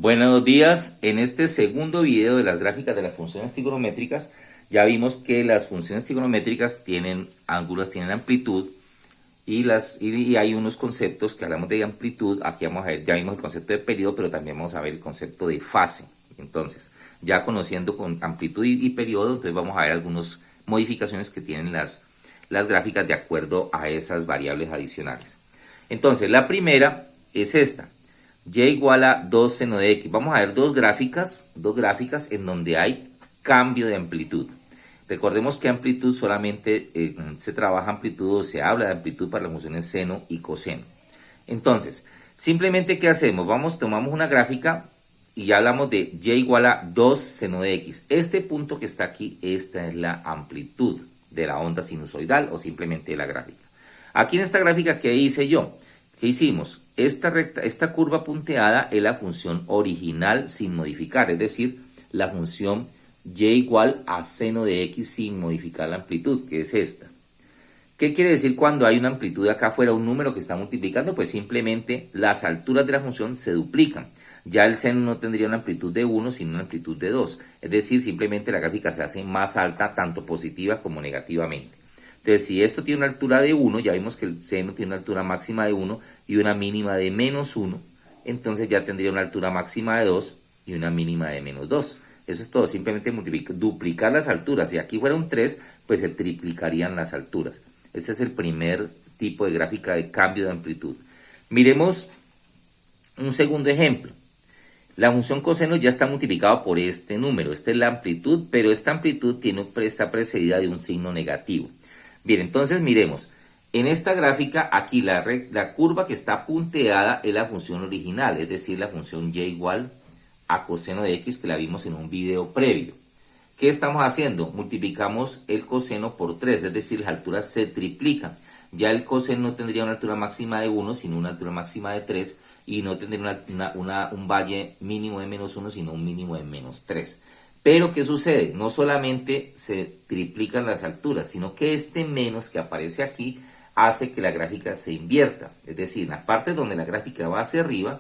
Buenos días, en este segundo video de las gráficas de las funciones trigonométricas ya vimos que las funciones trigonométricas tienen ángulos, tienen amplitud y hay unos conceptos que hablamos de amplitud. Aquí vamos a ver, ya vimos el concepto de periodo, pero también vamos a ver el concepto de fase. Entonces, ya conociendo con amplitud y periodo, entonces vamos a ver algunas modificaciones que tienen las gráficas de acuerdo a esas variables adicionales. Entonces, la primera es esta. Y igual a 2 seno de x. Vamos a ver dos gráficas en donde hay cambio de amplitud. Recordemos que amplitud solamente se trabaja amplitud o se habla de amplitud para las funciones seno y coseno. Entonces, simplemente ¿qué hacemos? Tomamos una gráfica y ya hablamos de y igual a 2 seno de x. Este punto que está aquí, esta es la amplitud de la onda sinusoidal o simplemente de la gráfica. Aquí en esta gráfica, ¿qué hice yo? ¿Qué hicimos? Esta curva punteada es la función original sin modificar, es decir, la función y igual a seno de x sin modificar la amplitud, que es esta. ¿Qué quiere decir cuando hay una amplitud acá afuera, un número que está multiplicando? Pues simplemente las alturas de la función se duplican. Ya el seno no tendría una amplitud de 1, sino una amplitud de 2. Es decir, simplemente la gráfica se hace más alta, tanto positiva como negativamente. Entonces, si esto tiene una altura de 1, ya vimos que el seno tiene una altura máxima de 1 y una mínima de menos 1, entonces ya tendría una altura máxima de 2 y una mínima de menos 2. Eso es todo, simplemente duplicar las alturas. Si aquí fuera un 3, pues se triplicarían las alturas. Ese es el primer tipo de gráfica de cambio de amplitud. Miremos un segundo ejemplo. La función coseno ya está multiplicada por este número. Esta es la amplitud, pero esta amplitud está precedida de un signo negativo. Bien, entonces miremos. En esta gráfica, aquí la curva que está punteada es la función original, es decir, la función y igual a coseno de x que la vimos en un video previo. ¿Qué estamos haciendo? Multiplicamos el coseno por 3, es decir, las alturas se triplican. Ya el coseno no tendría una altura máxima de 1, sino una altura máxima de 3, y no tendría un valle mínimo de menos 1, sino un mínimo de menos 3. Pero, ¿qué sucede? No solamente se triplican las alturas, sino que este menos que aparece aquí hace que la gráfica se invierta. Es decir, en la parte donde la gráfica va hacia arriba,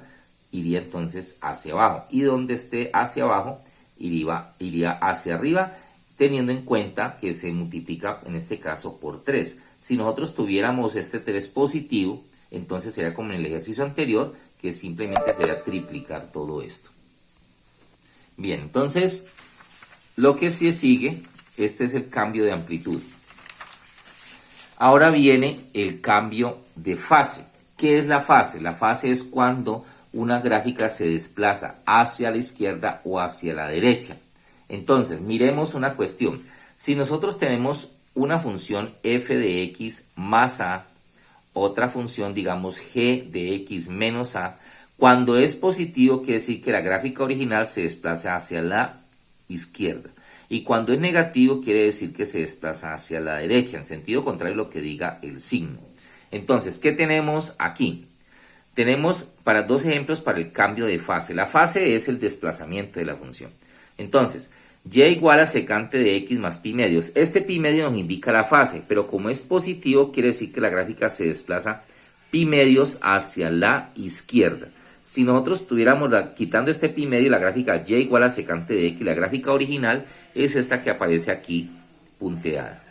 iría entonces hacia abajo. Y donde esté hacia abajo, iría hacia arriba, teniendo en cuenta que se multiplica, en este caso, por 3. Si nosotros tuviéramos este 3 positivo, entonces sería como en el ejercicio anterior, que simplemente sería triplicar todo esto. Bien, entonces, lo que sí sigue, este es el cambio de amplitud. Ahora viene el cambio de fase. ¿Qué es la fase? La fase es cuando una gráfica se desplaza hacia la izquierda o hacia la derecha. Entonces, miremos una cuestión. Si nosotros tenemos una función f de x más a, otra función, digamos, g de x menos a, cuando es positivo quiere decir que la gráfica original se desplaza hacia la izquierda. Y cuando es negativo quiere decir que se desplaza hacia la derecha, en sentido contrario a lo que diga el signo. Entonces, ¿qué tenemos aquí? Tenemos para dos ejemplos para el cambio de fase. La fase es el desplazamiento de la función. Entonces, y igual a secante de x más pi medios. Este pi medio nos indica la fase, pero como es positivo quiere decir que la gráfica se desplaza pi medios hacia la izquierda. Si nosotros estuviéramos quitando este pi medio, la gráfica y igual a secante de x, la gráfica original es esta que aparece aquí punteada.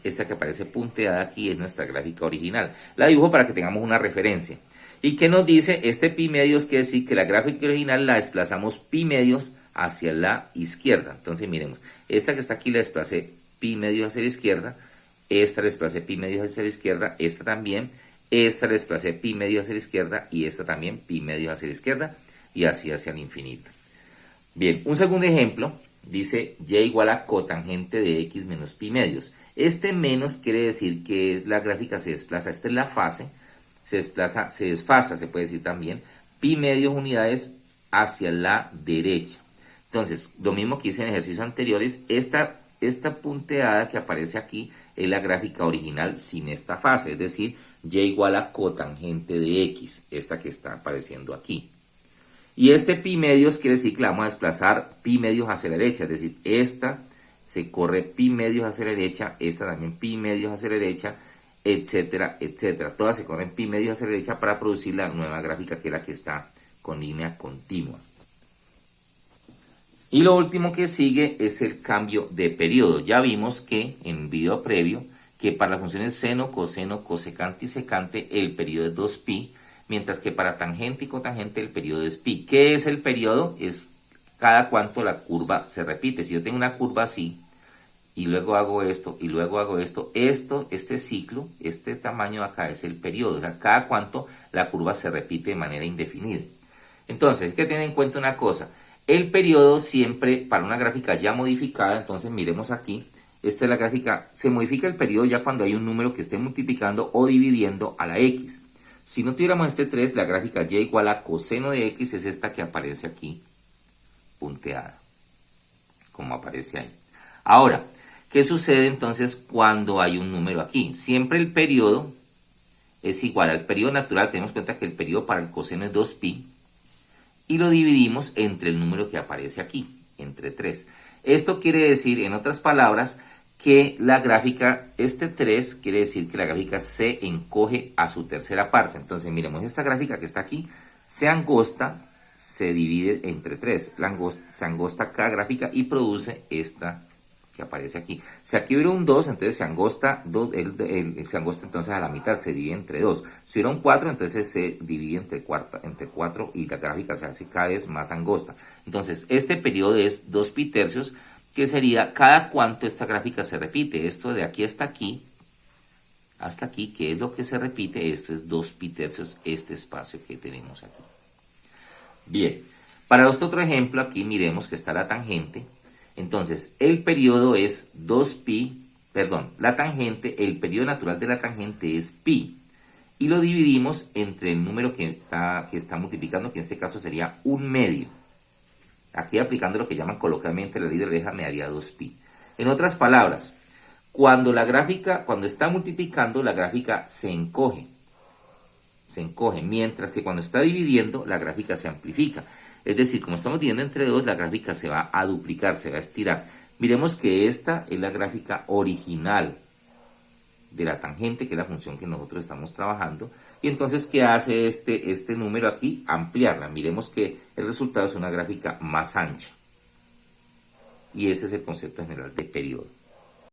Esta que aparece punteada aquí es nuestra gráfica original. La dibujo para que tengamos una referencia. ¿Y qué nos dice? Este pi medios quiere decir que la gráfica original la desplazamos pi medios hacia la izquierda. Entonces miremos, esta que está aquí la desplacé pi medios hacia la izquierda, esta la desplacé pi medios hacia la izquierda, esta también, esta la desplacé pi medios hacia la izquierda y esta también pi medios hacia la izquierda y así hacia el infinito. Bien, un segundo ejemplo dice y igual a cotangente de x menos pi medios. Este menos quiere decir que la gráfica se desplaza, esta es la fase, se desplaza, se desfasa, se puede decir también, pi medios unidades hacia la derecha. Entonces, lo mismo que hice en ejercicios anteriores, esta punteada que aparece aquí es la gráfica original sin esta fase, es decir, y igual a cotangente de x, esta que está apareciendo aquí. Y este pi medios quiere decir que la vamos a desplazar pi medios hacia la derecha, es decir, esta se corre pi medios hacia la derecha, esta también pi medios hacia la derecha, etcétera, etcétera. Todas se corren pi medios hacia la derecha para producir la nueva gráfica que es la que está con línea continua. Y lo último que sigue es el cambio de periodo. Ya vimos que en el video previo que para las funciones seno, coseno, cosecante y secante el periodo es 2pi, mientras que para tangente y cotangente el periodo es pi. ¿Qué es el periodo? Es cada cuánto la curva se repite. Si yo tengo una curva así, y luego hago esto, y luego hago esto, este ciclo, este tamaño de acá es el periodo. O sea, cada cuánto la curva se repite de manera indefinida. Entonces, hay que tener en cuenta una cosa. El periodo siempre, para una gráfica ya modificada, entonces miremos aquí, esta es la gráfica, se modifica el periodo ya cuando hay un número que esté multiplicando o dividiendo a la x. Si no tuviéramos este 3, la gráfica y igual a coseno de x es esta que aparece aquí, punteada, como aparece ahí. Ahora, ¿qué sucede entonces cuando hay un número aquí? Siempre el periodo es igual al periodo natural, tenemos en cuenta que el periodo para el coseno es 2pi, y lo dividimos entre el número que aparece aquí, entre 3. Esto quiere decir, en otras palabras, que la gráfica, este 3 quiere decir que la gráfica se encoge a su tercera parte. Entonces, miremos, esta gráfica que está aquí se angosta, se divide entre 3. Se angosta cada gráfica y produce esta que aparece aquí. Si aquí hubiera un 2, entonces se angosta, se angosta entonces a la mitad, se divide entre 2. Si hubiera un 4, entonces se divide entre 4 y la gráfica se hace cada vez más angosta. Entonces, este periodo es 2pi tercios, que sería cada cuánto esta gráfica se repite. Esto de aquí, hasta aquí, que es lo que se repite, esto es 2pi tercios, este espacio que tenemos aquí. Bien, para este otro ejemplo, aquí miremos que está la tangente. Entonces, el periodo es 2pi, la tangente, el periodo natural de la tangente es pi. Y lo dividimos entre el número que está multiplicando, que en este caso sería 1/2. Aquí aplicando lo que llaman coloquialmente la ley de Oreja me daría 2pi. En otras palabras, cuando está multiplicando, la gráfica se encoge, mientras que cuando está dividiendo, la gráfica se amplifica. Es decir, como estamos dividiendo entre 2, la gráfica se va a duplicar, se va a estirar. Miremos que esta es la gráfica original de la tangente, que es la función que nosotros estamos trabajando. Y entonces, ¿qué hace este número aquí? Ampliarla. Miremos que el resultado es una gráfica más ancha. Y ese es el concepto general de periodo.